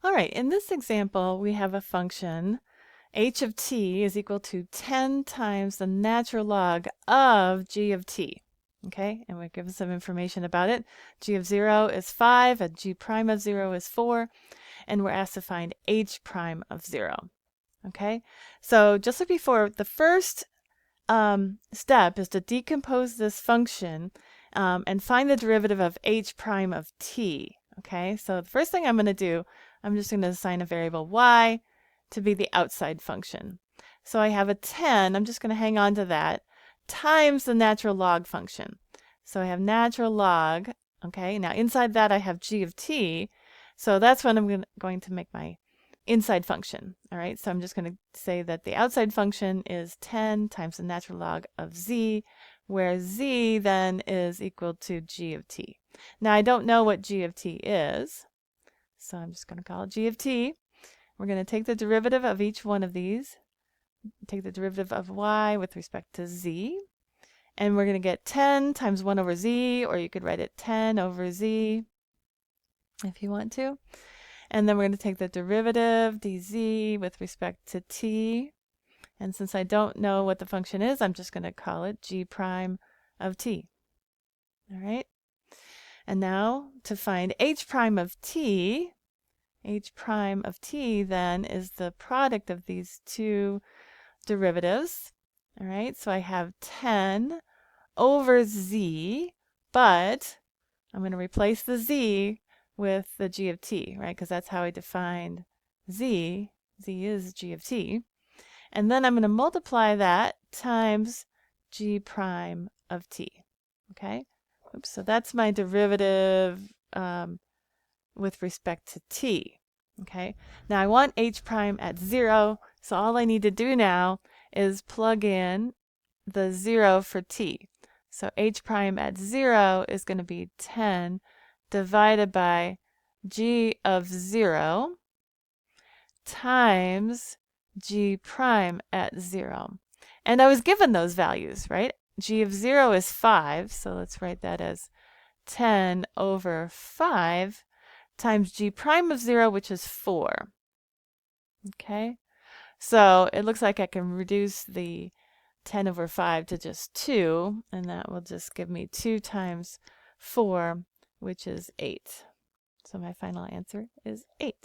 All right, in this example, we have a function h of t is equal to 10 times the natural log of g of t. Okay, and we're given some information about it. G of 0 is 5, and g prime of 0 is 4, and we're asked to find h prime of 0. Okay, so just like before, the first step is to decompose this function and find the derivative of h prime of t. Okay, so the first thing I'm going to do, I'm just going to assign a variable y to be the outside function. So I have a 10, I'm just going to hang on to that, times the natural log function. So I have natural log, okay, now inside that I have g of t, so that's when I'm going to make my inside function. All right, so I'm just going to say that the outside function is 10 times the natural log of z, where z then is equal to g of t. Now I don't know what g of t is, so I'm just going to call it g of t. We're going to take the derivative of each one of these, take the derivative of y with respect to z, and we're going to get 10 times 1 over z, or you could write it 10 over z if you want to. And then we're going to take the derivative dz with respect to t. And since I don't know what the function is, I'm just going to call it g prime of t. All right. And now to find h prime of t, h prime of t then is the product of these two derivatives. All right. So I have 10 over z, but I'm going to replace the z with the g of t, right? Because that's how I defined z. Z is g of t. And then I'm going to multiply that times g prime of t. Okay? Oops, so that's my derivative with respect to t. Okay? Now I want h prime at 0, so all I need to do now is plug in the 0 for t. So h prime at 0 is going to be 10 divided by g of 0 times g prime at 0. And I was given those values, right? G of 0 is 5, so let's write that as 10 over 5 times g prime of 0, which is 4. Okay? So it looks like I can reduce the 10 over 5 to just 2, and that will just give me 2 times 4, which is 8. So my final answer is 8.